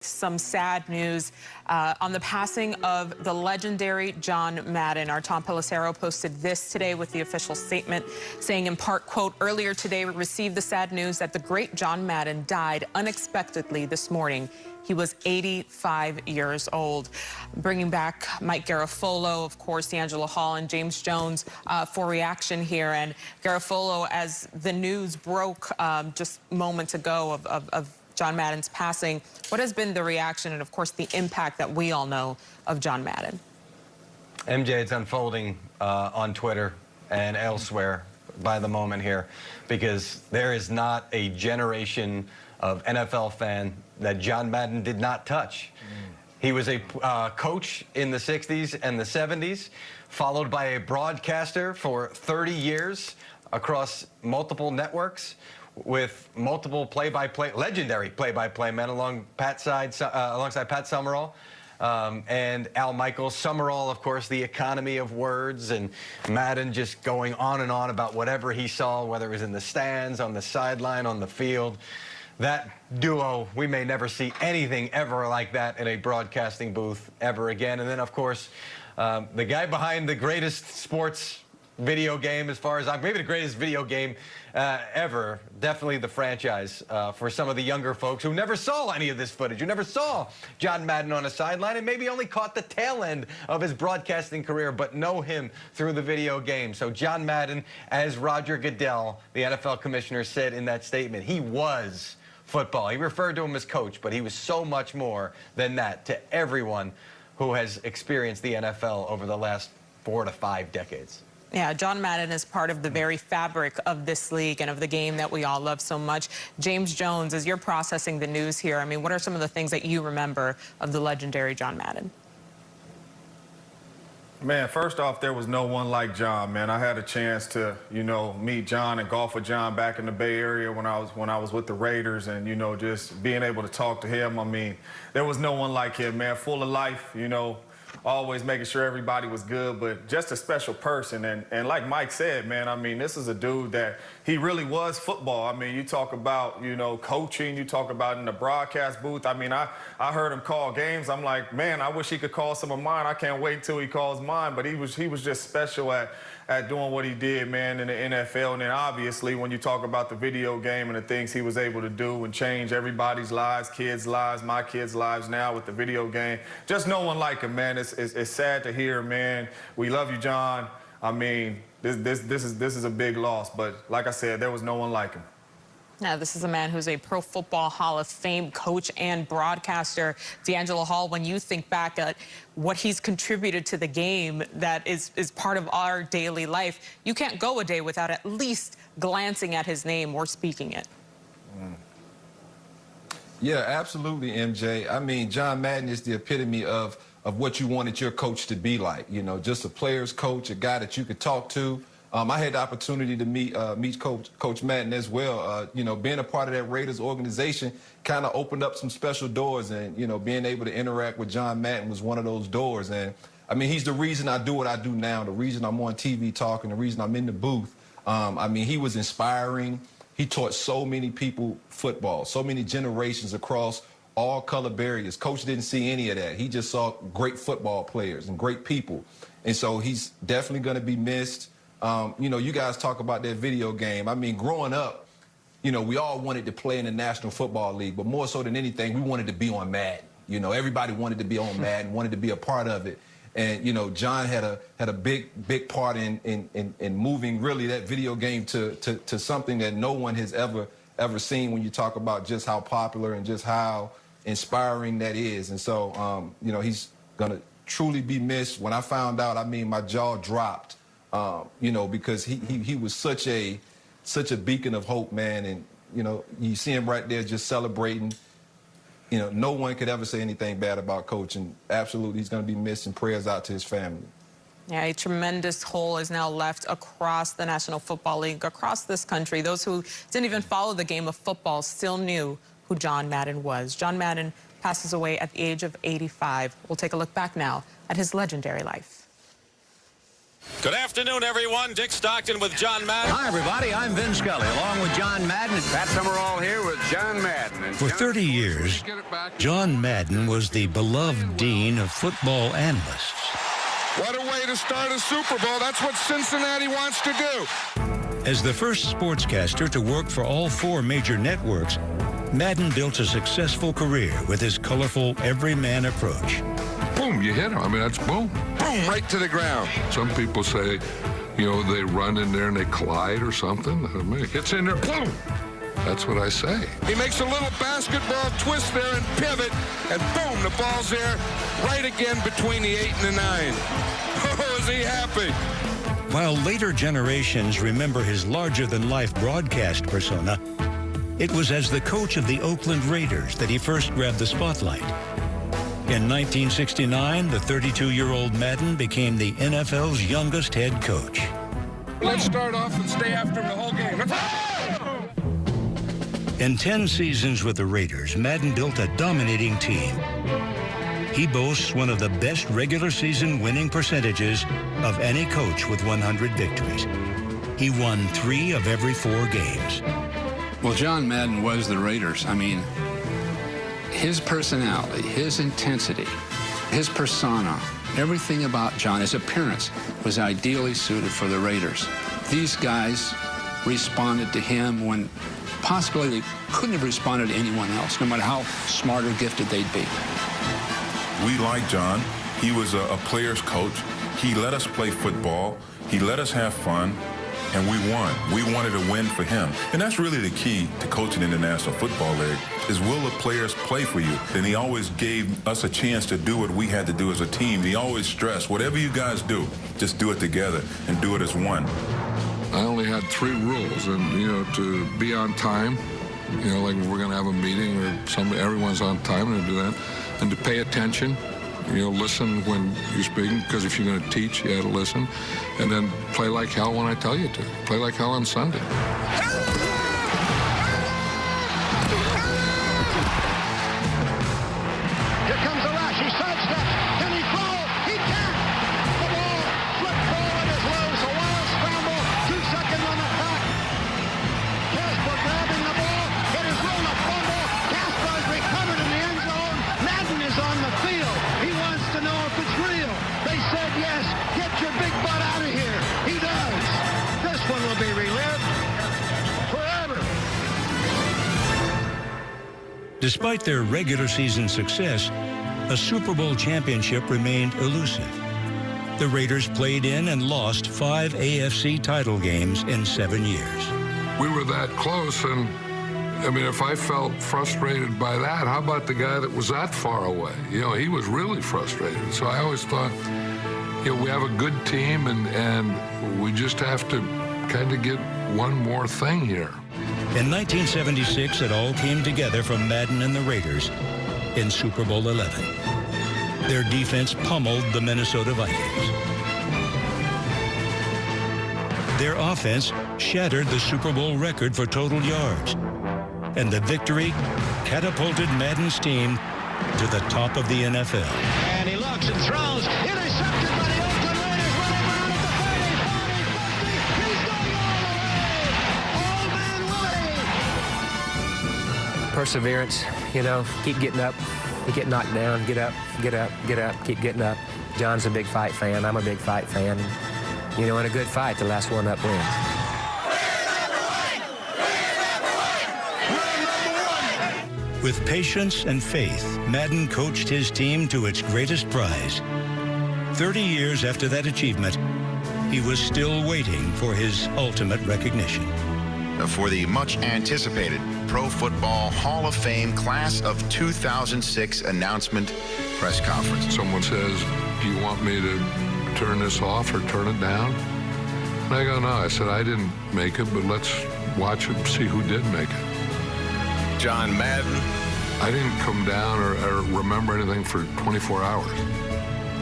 some sad news on the passing of the legendary John Madden. Our Tom Pelissero posted this today with the official statement saying in part, quote, earlier today we received the sad news that the great John Madden died unexpectedly this morning. He was 85 years old. Bringing back Mike Garafolo, of course, D'Angelo Hall and James Jones for reaction here. And Garafolo, as the news broke just moments ago of John Madden's passing, what has been the reaction and, of course, the impact that we all know of John Madden? MJ, it's unfolding on Twitter and elsewhere by the moment here, because there is not a generation of NFL fan that John Madden did not touch. He was a coach in the 60s and the 70s, followed by a broadcaster for 30 years across multiple networks, with multiple legendary play-by-play men alongside Pat Summerall and Al Michaels. Summerall, of course, the economy of words, and Madden just going on and on about whatever he saw, whether it was in the stands, on the sideline, on the field. That duo, we may never see anything ever like that in a broadcasting booth ever again. And then, of course, the guy behind the greatest sports video game, as far as maybe the greatest video game ever, definitely the franchise for some of the younger folks who never saw any of this footage, who never saw John Madden on a sideline and maybe only caught the tail end of his broadcasting career, but know him through the video game. So John Madden, as Roger Goodell, the NFL commissioner, said in that statement, he was football. He referred to him as coach, but he was so much more than that to everyone who has experienced the NFL over the last 4 to 5 decades. Yeah, John Madden is part of the very fabric of this league and of the game that we all love so much. James Jones, as you're processing the news here, I mean, what are some of the things that you remember of the legendary John Madden? Man, first off, there was no one like John, man. I had a chance to, meet John and golf with John back in the Bay Area when I was with the Raiders, and, just being able to talk to him. I mean, there was no one like him, man. Full of life, always making sure everybody was good, but just a special person. And like Mike said, man, I mean, this is a dude that he really was football. I mean, you talk about, coaching, you talk about in the broadcast booth. I mean, I heard him call games. I'm like, man, I wish he could call some of mine. I can't wait until he calls mine. But he was just special at doing what he did, man, in the NFL. And then obviously when you talk about the video game and the things he was able to do and change everybody's lives, kids' lives, my kids' lives now with the video game, just no one like him, man. It's sad to hear, man. We love you, John. I mean, this is a big loss, but like I said, there was no one like him. Now, this is a man who's a Pro Football Hall of Fame coach and broadcaster. D'Angelo Hall, when you think back at what he's contributed to the game that is part of our daily life, you can't go a day without at least glancing at his name or speaking it. Yeah, absolutely, MJ. I mean, John Madden is the epitome of what you wanted your coach to be like, just a player's coach, a guy that you could talk to. I had the opportunity to meet Coach Madden as well. Being a part of that Raiders organization kind of opened up some special doors, and, being able to interact with John Madden was one of those doors. And, I mean, he's the reason I do what I do now, the reason I'm on TV talking, the reason I'm in the booth. I mean, he was inspiring. He taught so many people football, so many generations across all color barriers. Coach didn't see any of that. He just saw great football players and great people. And so he's definitely going to be missed. You guys talk about that video game. I mean, growing up, we all wanted to play in the National Football League, but more so than anything, we wanted to be on Madden. Everybody wanted to be on Madden, wanted to be a part of it. And, John had a big part in moving really that video game to something that no one has ever seen when you talk about just how popular and just how inspiring that is. And so, he's going to truly be missed. When I found out, I mean, my jaw dropped. Because he was such a beacon of hope, man. And, you see him right there just celebrating. No one could ever say anything bad about Coach. And absolutely, he's going to be missed, and prayers out to his family. Yeah, a tremendous hole is now left across the National Football League, across this country. Those who didn't even follow the game of football still knew who John Madden was. John Madden passes away at the age of 85. We'll take a look back now at his legendary life. Good afternoon, everyone. Dick Stockton with John Madden. Hi, everybody. I'm Vin Scully, along with John Madden. Pat Summerall here with John Madden. And For 30 years, John Madden was the beloved dean of football analysts. What a way to start a Super Bowl. That's what Cincinnati wants to do. As the first sportscaster to work for all 4 major networks, Madden built a successful career with his colorful everyman approach. Boom, you hit him. I mean, that's boom, boom, right to the ground. Some people say, you know, they run in there and they collide or something. I mean, it gets in there, boom. That's what I say. He makes a little basketball twist there and pivot, and boom, the ball's there right again between the 8 and the 9. Oh, is he happy? While later generations remember his larger-than-life broadcast persona, it was as the coach of the Oakland Raiders that he first grabbed the spotlight. In 1969, the 32-year-old Madden became the NFL's youngest head coach. Let's start off and stay after him the whole game. In 10 seasons with the Raiders, Madden built a dominating team. He boasts one of the best regular season winning percentages of any coach with 100 victories. He won 3 of every 4 games. Well, John Madden was the Raiders. I mean, his personality, his intensity, his persona, everything about John, his appearance, was ideally suited for the Raiders. These guys responded to him when possibly they couldn't have responded to anyone else, no matter how smart or gifted they'd be. We like John. He was a player's coach. He let us play football. He let us have fun, and we won. We wanted to win for him. And that's really the key to coaching in the National Football League, is will the players play for you? And he always gave us a chance to do what we had to do as a team. He always stressed, whatever you guys do, just do it together and do it as one. I only had 3 rules, and, you know, to be on time, you know, like we're going to have a meeting or everyone's on time and do that, and to pay attention, you know, listen when you're speaking, because if you're going to teach, you got to listen, and then play like hell when I tell you to. Play like hell on Sunday. Here comes the rush. He sidesteps. Can he throw? He can. The ball flipped forward is loose. A wild scramble. 2 seconds on the clock. Casper grabbing the ball. It is rolled a fumble. Casper is recovered in the end zone. Madden is on the field. He wants to know if it's real. They said yes. Get your big butt out of here. He does. This one will be relived forever. Despite their regular season success, a Super Bowl championship remained elusive. The Raiders played in and lost 5 AFC title games in 7 years. We were that close, and I mean, if I felt frustrated by that, how about the guy that was that far away? You know, he was really frustrated. So I always thought, you know, we have a good team, and we just have to kind of get one more thing here. In 1976, it all came together for Madden and the Raiders in Super Bowl 11. Their defense pummeled the Minnesota Vikings. Their offense shattered the Super Bowl record for total yards. And the victory catapulted Madden's team to the top of the NFL. And he looks and throws. Intercepted by the Oakland Raiders. Running around at the 30, 40, 50. He's going all the way. Old man Willie. Perseverance, you know, keep getting up. You get knocked down, get up, get up, get up, keep getting up. John's a big fight fan. I'm a big fight fan. You know, in a good fight, the last one up wins. With patience and faith, Madden coached his team to its greatest prize. 30 years after that achievement, he was still waiting for his ultimate recognition. For the much-anticipated Pro Football Hall of Fame Class of 2006 announcement press conference. Someone says, do you want me to turn this off or turn it down? And I go, no. I said, I didn't make it, but let's watch it and see who did make it. John Madden. I didn't come down or remember anything for 24 hours.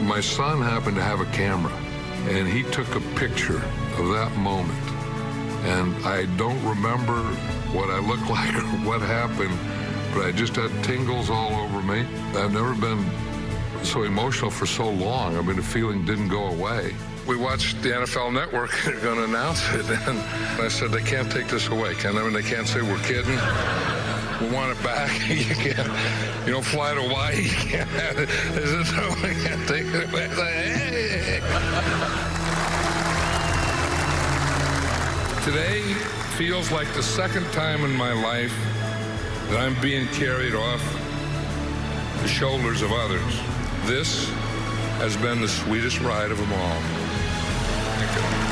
My son happened to have a camera, and he took a picture of that moment. And I don't remember what I looked like or what happened, but I just had tingles all over me. I've never been so emotional for so long. I mean, the feeling didn't go away. We watched the NFL Network. They're going to announce it, and I said, they can't take this away, Ken. I mean, they can't say we're kidding. We want it back. You can't, you don't fly to Hawaii. You can't have it. They said, no, we can't take it away. I was like, hey. Today feels like the second time in my life that I'm being carried off the shoulders of others. This has been the sweetest ride of them all. Thank you.